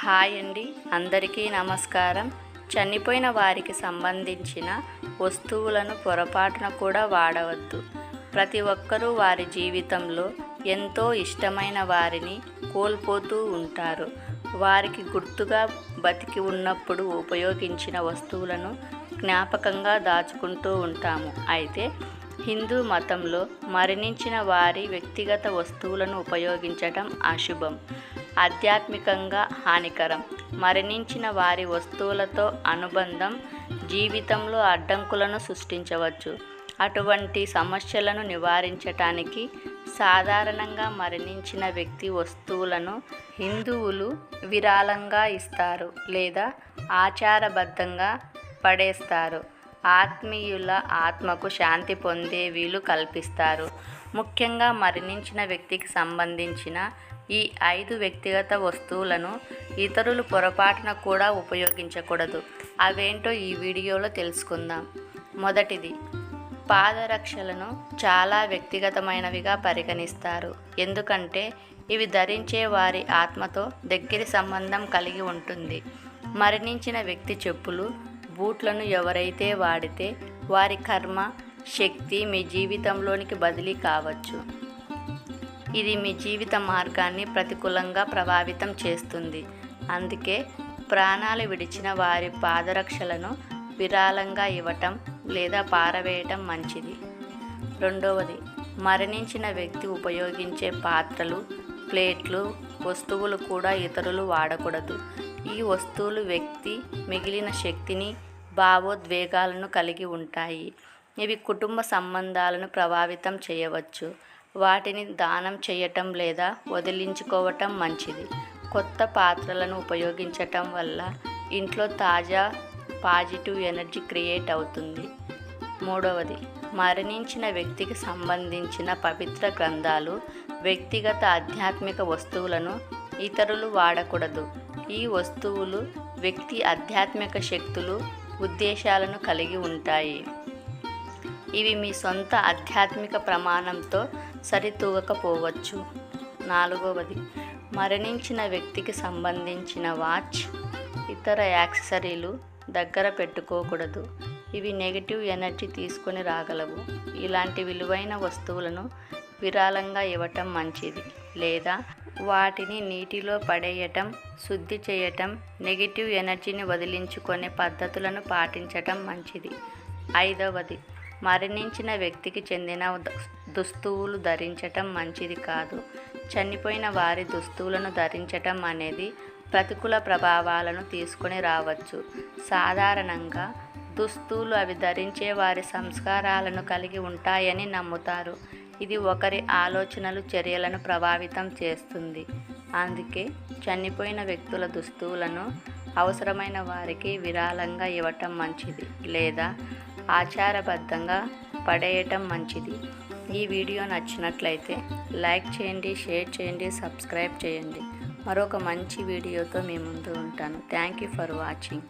Hi అండి, అందరికీ నమస్కారం. చనిపోయిన వారికి సంబంధించిన వస్తువులను పొరపాటున కూడా వాడవద్దు. ప్రతి ఒక్కరూ వారి జీవితంలో ఎంతో ఇష్టమైన వారిని కోల్పోతూ ఉంటారు. వారికి గుర్తుగా బతికి ఉన్నప్పుడు ఉపయోగించిన వస్తువులను జ్ఞాపకంగా దాచుకుంటూ ఉంటాము. అయితే హిందూ మతంలో మరణించిన వారి వ్యక్తిగత వస్తువులను ఉపయోగించటం అశుభం, ఆధ్యాత్మికంగా హానికరం. మరణించిన వారి వస్తువులతో అనుబంధం జీవితంలో అడ్డంకులను సృష్టించవచ్చు. అటువంటి సమస్యలను నివారించటానికి సాధారణంగా మరణించిన వ్యక్తి వస్తువులను హిందువులు విరాళంగా ఇస్తారు లేదా ఆచారబద్ధంగా పడేస్తారు. ఆత్మీయుల ఆత్మకు శాంతి పొందే వీలు కల్పిస్తారు. ముఖ్యంగా మరణించిన వ్యక్తికి సంబంధించిన ఈ 5 వ్యక్తిగత వస్తువులను ఇతరులు పొరపాటున కూడా ఉపయోగించకూడదు. అవేంటో ఈ వీడియోలో తెలుసుకుందాం. మొదటిది, పాదరక్షలను చాలా వ్యక్తిగతమైనవిగా పరిగణిస్తారు. ఎందుకంటే ఇవి ధరించే వారి ఆత్మతో దగ్గరి సంబంధం కలిగి ఉంటుంది. మరణించిన వ్యక్తి చెప్పులు, బూట్లను ఎవరైతే వాడితే వారి కర్మ శక్తి మీ జీవితంలోనికి బదిలీ కావచ్చు. ఇది మీ జీవిత మార్గాన్ని ప్రతికూలంగా ప్రభావితం చేస్తుంది. అందుకే ప్రాణాలు విడిచిన వారి పాదరక్షలను విరాళంగా ఇవ్వటం లేదా పారవేయటం మంచిది. రెండవది, మరణించిన వ్యక్తి ఉపయోగించే పాత్రలు, ప్లేట్లు, వస్తువులు కూడా ఇతరులు వాడకూడదు. ఈ వస్తువులు వ్యక్తి మిగిలిన శక్తిని, భావోద్వేగాలను కలిగి ఉంటాయి. ఇవి కుటుంబ సంబంధాలను ప్రభావితం చేయవచ్చు. వాటిని దానం చేయటం లేదా వదిలించుకోవటం మంచిది. కొత్త పాత్రలను ఉపయోగించటం వల్ల ఇంట్లో తాజా పాజిటివ్ ఎనర్జీ క్రియేట్ అవుతుంది. మూడవది, మరణించిన వ్యక్తికి సంబంధించిన పవిత్ర గ్రంథాలు, వ్యక్తిగత ఆధ్యాత్మిక వస్తువులను ఇతరులు వాడకూడదు. ఈ వస్తువులు వ్యక్తి ఆధ్యాత్మిక శక్తులు, ఉద్దేశాలను కలిగి ఉంటాయి. ఇవి మీ సొంత ఆధ్యాత్మిక ప్రమాణంతో సరితూగకపోవచ్చు. నాలుగవది, మరణించిన వ్యక్తికి సంబంధించిన వాచ్, ఇతర యాక్సెసరీలు దగ్గర పెట్టుకోకూడదు. ఇవి నెగిటివ్ ఎనర్జీ తీసుకొని రాగలవు. ఇలాంటి విలువైన వస్తువులను విరాళంగా ఇవ్వటం మంచిది లేదా వాటిని నీటిలో పడేయటం, శుద్ధి చేయటం, నెగిటివ్ ఎనర్జీని వదిలించుకునే పద్ధతులను పాటించటం మంచిది. ఐదవది, మరణించిన వ్యక్తికి చెందిన దుస్తువులు ధరించటం మంచిది కాదు. చనిపోయిన వారి దుస్తువులను ధరించటం అనేది ప్రతికూల ప్రభావాలను తీసుకొని రావచ్చు. సాధారణంగా దుస్తువులు అవి ధరించే వారి సంస్కారాలను కలిగి ఉంటాయని నమ్ముతారు. ఇది ఒకరి ఆలోచనలు, చర్యలను ప్రభావితం చేస్తుంది. అందుకే చనిపోయిన వ్యక్తుల దుస్తువులను అవసరమైన వారికి విరాళంగా ఇవ్వటం మంచిది లేదా ఆచారబద్ధంగా పడేయటం మంచిది. ఈ వీడియో నచ్చినట్లయితే లైక్ చేయండి, షేర్ చేయండి, సబ్స్క్రైబ్ చేయండి. మరొక మంచి వీడియోతో మీ ముందు ఉంటాను. Thank you for watching.